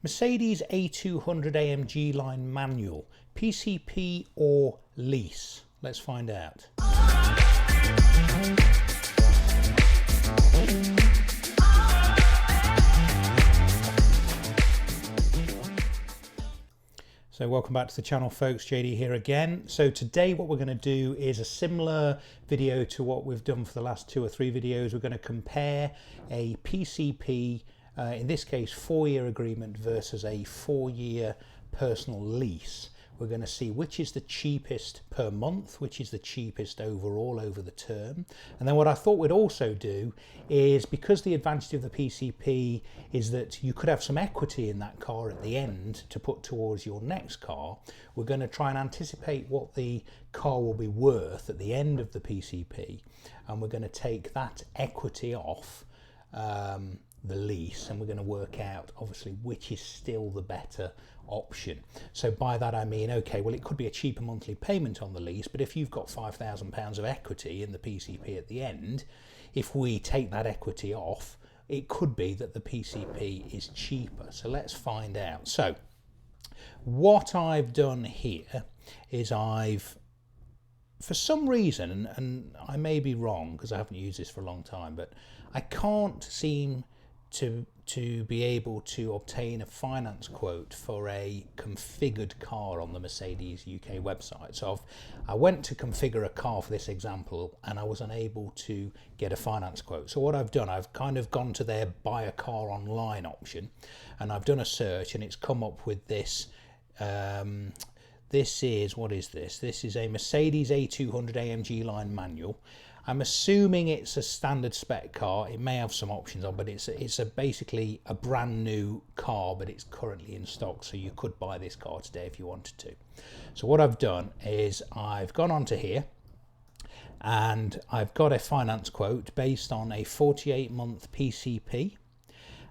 Mercedes A200 AMG line manual, PCP or lease? Let's find out. So welcome back to the channel, folks. JD here again. So today what we're going to do is a similar video to what we've done for the last 2 or 3 videos. We're going to compare a PCP, in this case 4-year agreement versus a 4-year personal lease. We're going to see which is the cheapest per month, which is the cheapest overall over the term. And then what I thought we'd also do is, because the advantage of the PCP is that you could have some equity in that car at the end to put towards your next car, we're going to try and anticipate what the car will be worth at the end of the PCP. And we're going to take that equity off the lease, and we're going to work out obviously which is still the better option. So by that I mean, okay, well, it could be a cheaper monthly payment on the lease, but if you've got £5,000 of equity in the PCP at the end, if we take that equity off, it could be that the PCP is cheaper. So let's find out. So what I've done here is for some reason, and I may be wrong because I haven't used this for a long time, but I can't seem to be able to obtain a finance quote for a configured car on the Mercedes UK website. So I went to configure a car for this example and I was unable to get a finance quote. So what I've done, I've kind of gone to their buy a car online option, and I've done a search, and it's come up with this. This is, what is this? This is a Mercedes A200 AMG line manual. I'm assuming it's a standard spec car. It may have some options on, but it's basically a brand new car, but it's currently in stock, so you could buy this car today if you wanted to. So what I've done is I've gone onto here and I've got a finance quote based on a 48-month PCP,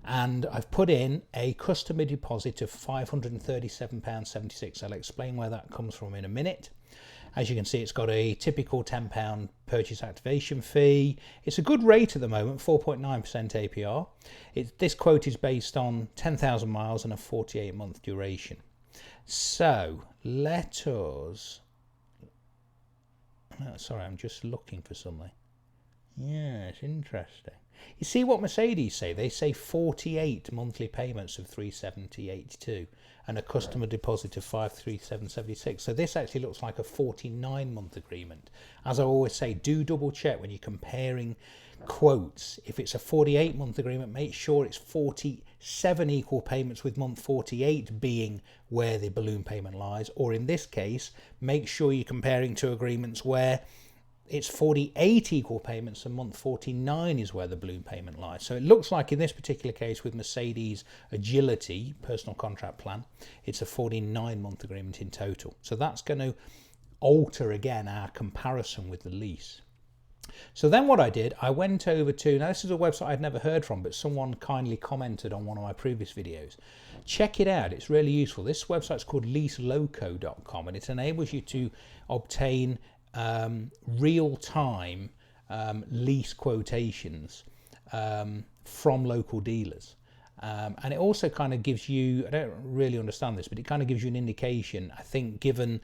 and I've put in a customer deposit of £537.76. I'll explain where that comes from in a minute. As you can see, it's got a typical £10 purchase activation fee. It's a good rate at the moment, 4.9% APR. This quote is based on 10,000 miles and a 48-month duration. So let us... sorry, I'm just looking for something. Yeah, it's interesting. You see what Mercedes say? They say 48 monthly payments of £370.82 and a customer deposit of £537.76. So this actually looks like a 49-month agreement. As I always say, do double check when you're comparing quotes. If it's a 48-month agreement, make sure it's 47 equal payments, with month 48 being where the balloon payment lies. Or in this case, make sure you're comparing two agreements where it's 48 equal payments and month 49 is where the balloon payment lies. So it looks like in this particular case with Mercedes Agility personal contract plan, it's a 49-month agreement in total. So that's going to alter again our comparison with the lease. So then what I did, I went over to, now this is a website I'd never heard from, but someone kindly commented on one of my previous videos. Check it out, it's really useful. This website's called leaseloco.com, and it enables you to obtain real-time lease quotations from local dealers, and it also kind of gives you, I don't really understand this, but it kind of gives you an indication, I think, given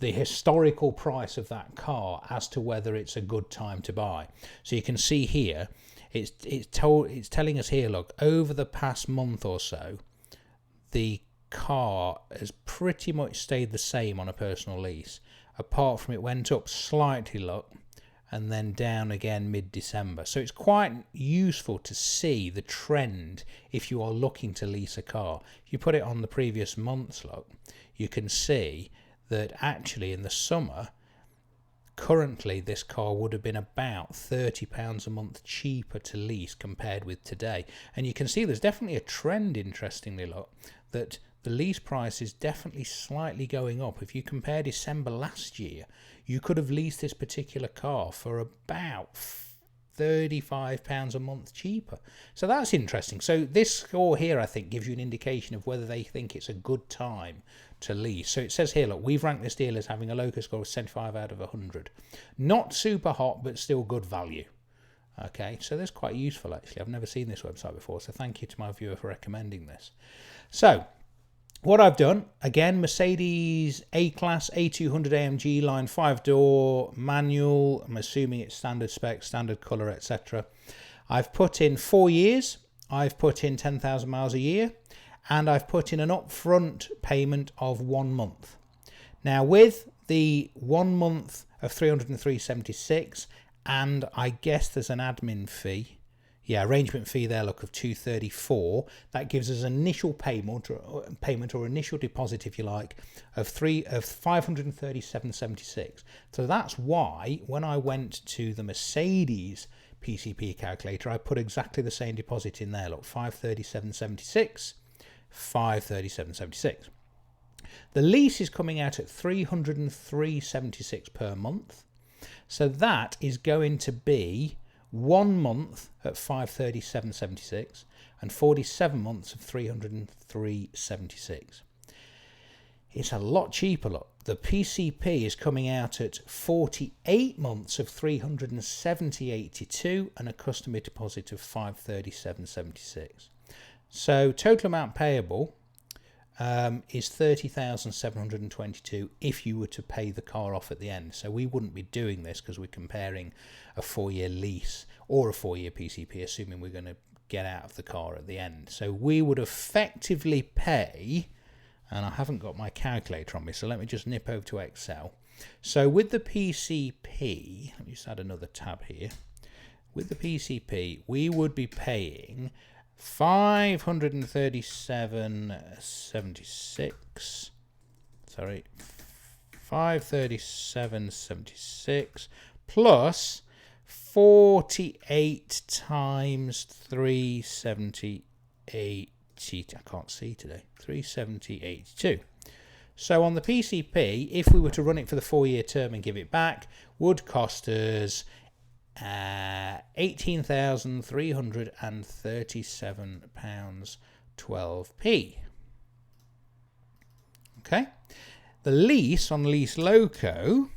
the historical price of that car, as to whether it's a good time to buy. So you can see here, it's telling us here, look, over the past month or so, the car has pretty much stayed the same on a personal lease, apart from it went up slightly, look, and then down again mid-December. So it's quite useful to see the trend if you are looking to lease a car. If you put it on the previous months, look, you can see that actually in the summer, currently this car would have been about £30 a month cheaper to lease compared with today. And you can see there's definitely a trend, interestingly, look, that the lease price is definitely slightly going up. If you compare December last year, you could have leased this particular car for about £35 a month cheaper. So that's interesting. So this score here, I think, gives you an indication of whether they think it's a good time to lease. So it says here, look, we've ranked this deal as having a local score of 75 out of 100. Not super hot, but still good value. Okay, so that's quite useful actually. I've never seen this website before, so thank you to my viewer for recommending this. So what I've done, again, Mercedes A-Class A200 AMG line 5-door manual. I'm assuming it's standard spec, standard colour, etc. I've put in 4 years, I've put in 10,000 miles a year, and I've put in an upfront payment of 1 month. Now with the 1 month of 303.76, and I guess there's an admin fee, arrangement fee there, look, of 234. That gives us initial payment or initial deposit, if you like, of 537.76. So that's why when I went to the Mercedes PCP calculator, I put exactly the same deposit in there. Look, 537.76, 537.76. The lease is coming out at 303.76 per month. So that is going to be 1 month at 537.76 and 47 months of 303.76. It's a lot cheaper. Look, the PCP is coming out at 48 months of 370.82 and a customer deposit of 537.76. So total amount payable is 30,722 if you were to pay the car off at the end. So we wouldn't be doing this because we're comparing a 4-year lease or a 4-year PCP, assuming we're going to get out of the car at the end. So we would effectively pay, and I haven't got my calculator on me, so let me just nip over to Excel. So with the PCP, let me just add another tab here. With the PCP, we would be paying 537.76, sorry, 537.76 plus 48 times 370.80. I can't see today. 370.82. So on the PCP, if we were to run it for the 4-year term and give it back, would cost us £18,337.12p. Okay, the lease on Lease Loco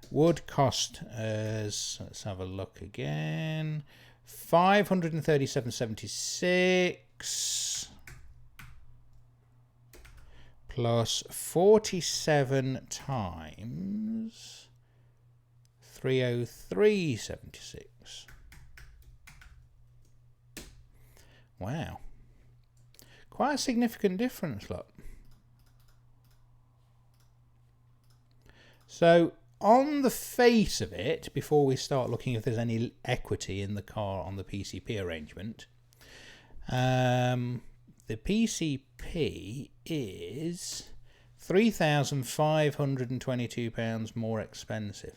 would cost us, let's have a look again, 537.76 plus 47 times 303.76. Wow, quite a significant difference, look. So on the face of it, before we start looking if there's any equity in the car on the PCP arrangement, the PCP is £3,522 more expensive.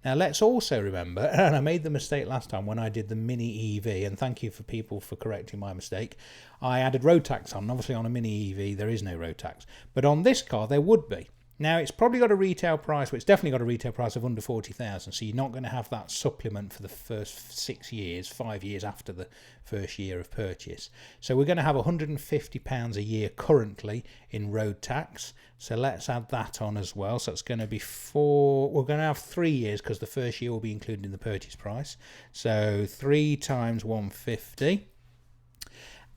Now let's also remember, and I made the mistake last time when I did the Mini EV, and thank you for people for correcting my mistake, I added road tax on. Obviously on a Mini EV there is no road tax, but on this car there would be. Now it's probably got a retail price, well it's definitely got a retail price of under 40,000, so you're not going to have that supplement for the first 6 years, 5 years after the first year of purchase. So we're going to have £150 a year currently in road tax, so let's add that on as well. So it's going to be we're going to have 3 years because the first year will be included in the purchase price. So 3 times 150,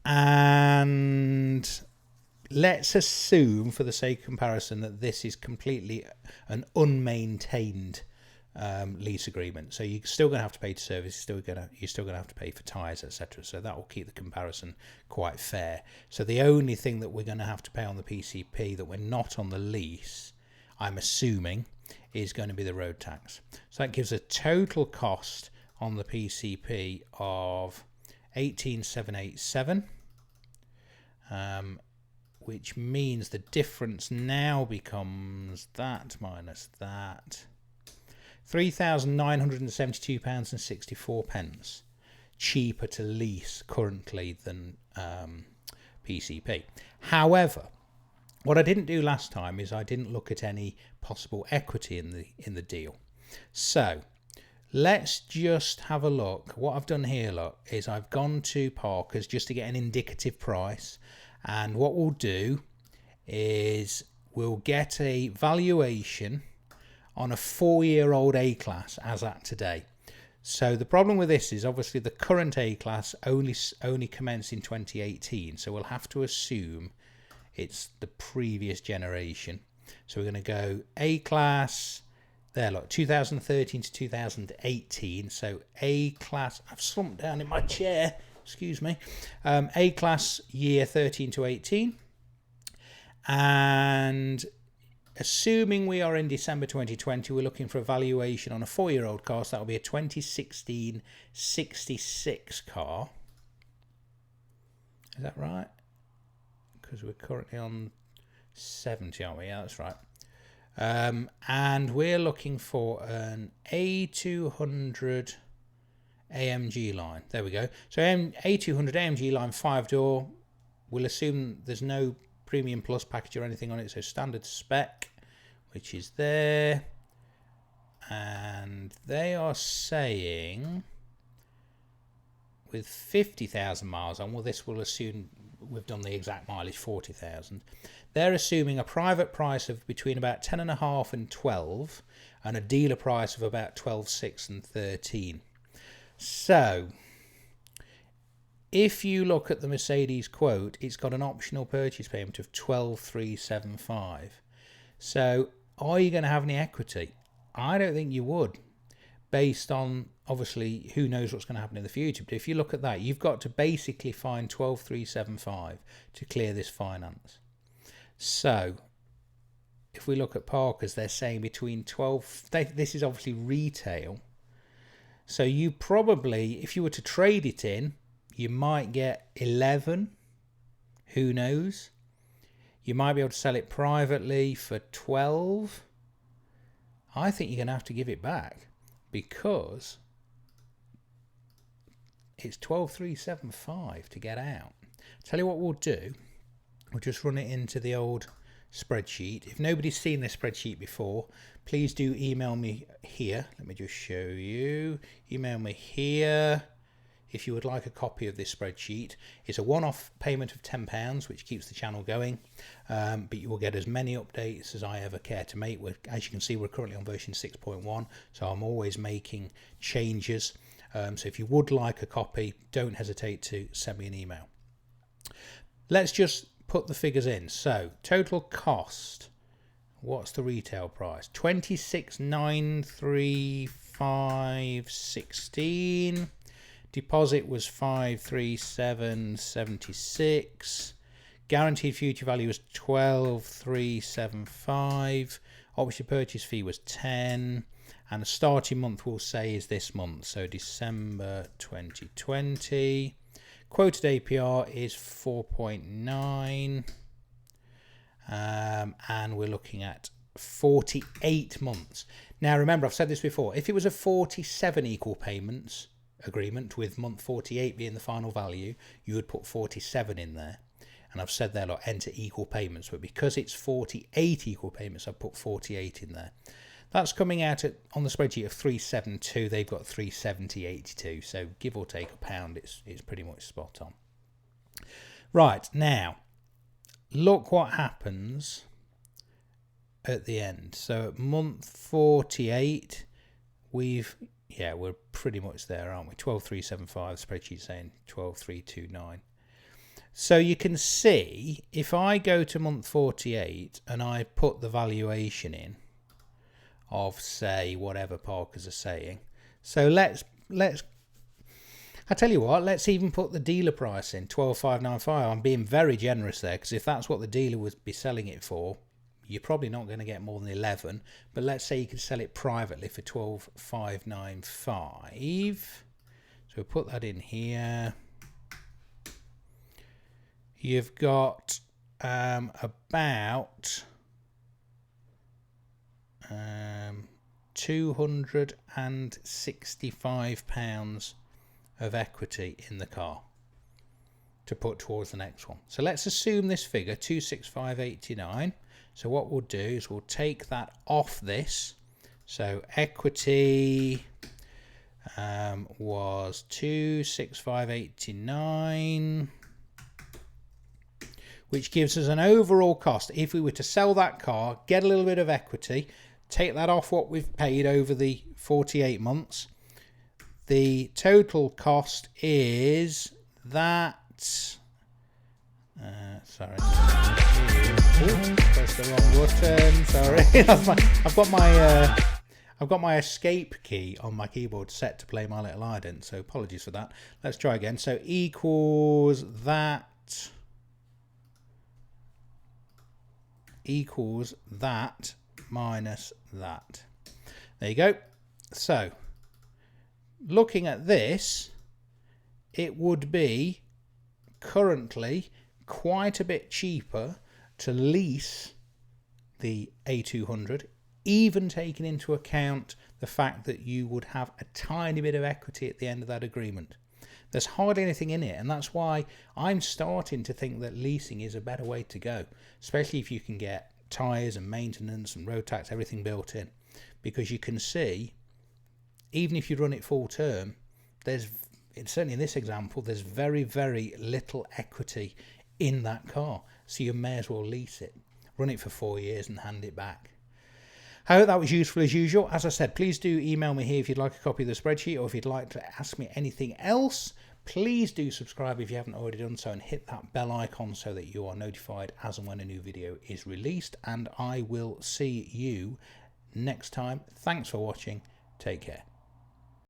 and let's assume, for the sake of comparison, that this is completely an unmaintained lease agreement. So you're still going to have to pay to service, you're still going to have to pay for tyres, etc. So that will keep the comparison quite fair. So the only thing that we're going to have to pay on the PCP that we're not on the lease, I'm assuming, is going to be the road tax. So that gives a total cost on the PCP of 18,787. Which means the difference now becomes that minus that, £3,972.64 cheaper to lease currently than PCP. However, what I didn't do last time is I didn't look at any possible equity in the deal. So let's just have a look. What I've done here, look, is I've gone to Parker's just to get an indicative price. And what we'll do is we'll get a valuation on a 4-year-old A-Class as at today. So the problem with this is obviously the current A-Class only commenced in 2018. So we'll have to assume it's the previous generation. So we're going to go A-Class, there look, 2013 to 2018. So A-Class, I've slumped down in my chair, excuse me. A-Class year 13 to 18. And assuming we are in December 2020, we're looking for a valuation on a 4-year-old car. So that'll be a 2016 66 car. Is that right? Because we're currently on 70, aren't we? Yeah, that's right. And we're looking for an A200 AMG line. There we go. So A200 AMG line 5-door. We'll assume there's no Premium Plus package or anything on it, so standard spec, which is there. And they are saying with 50,000 miles on, well, this will assume we've done the exact mileage, 40,000. They're assuming a private price of between about 10.5 and 12, and a dealer price of about 12.6 and 13. So if you look at the Mercedes quote, it's got an optional purchase payment of 12,375. So are you going to have any equity? I don't think you would, based on obviously who knows what's going to happen in the future. But if you look at that, you've got to basically find 12,375 to clear this finance. So if we look at Parker's, they're saying between 12, this is obviously retail. So you probably, if you were to trade it in, you might get 11. Who knows? You might be able to sell it privately for 12. I think you're going to have to give it back because it's 12,375 to get out. Tell you what we'll do. We'll just run it into the old spreadsheet. If nobody's seen this spreadsheet before, please do email me here. Let me just show you. Email me here if you would like a copy of this spreadsheet. It's a one-off payment of £10, which keeps the channel going, but you will get as many updates as I ever care to make. As you can see, we're currently on version 6.1, so I'm always making changes. So if you would like a copy, don't hesitate to send me an email. Let's just put the figures in. So total cost, what's the retail price? 26,935.16. Deposit was 537.76. Guaranteed future value was 12,375. Option purchase fee was 10. And the starting month we'll say is this month, so December 2020. Quoted APR is 4.9. And we're looking at 48 months. Now remember, I've said this before, if it was a 47 equal payments agreement with month 48 being the final value, you would put 47 in there. And I've said there, look, enter equal payments, but because it's 48 equal payments, I've put 48 in there. That's coming out at, on the spreadsheet, of 372. They've got 370.82, so give or take £1, it's pretty much spot on. Right, now look what happens at the end. So at month 48, we're pretty much there, aren't we? 12,375, the spreadsheet saying 12,329. So you can see, if I go to month 48 and I put the valuation in of, say, whatever Parkers are saying. So let's I tell you what, let's even put the dealer price in, 12,595. I'm being very generous there, because if that's what the dealer would be selling it for, you're probably not going to get more than 11. But let's say you could sell it privately for 12,595. So we'll put that in here. You've got about £265 of equity in the car to put towards the next one. So let's assume this figure, 265.89. So what we'll do is we'll take that off this. So equity was 265.89, which gives us an overall cost. If we were to sell that car, get a little bit of equity, take that off what we've paid over the 48 months, the total cost is that. Sorry. Ooh, pressed the wrong button. Sorry. I've got my escape key on my keyboard set to play My Little Ident, so apologies for that. Let's try again. So equals that minus that. There you go. So looking at this, it would be currently quite a bit cheaper to lease the A200, even taking into account the fact that you would have a tiny bit of equity at the end of that agreement. There's hardly anything in it, and that's why I'm starting to think that leasing is a better way to go, especially if you can get tyres and maintenance and road tax, everything built in, because you can see, even if you run it full term, certainly in this example, there's very, very little equity in that car, so you may as well lease it, run it for 4 years and hand it back. I hope that was useful as usual. As I said, please do email me here if you'd like a copy of the spreadsheet, or if you'd like to ask me anything else. Please do subscribe if you haven't already done so, and hit that bell icon so that you are notified as and when a new video is released. And I will see you next time. Thanks for watching. Take care.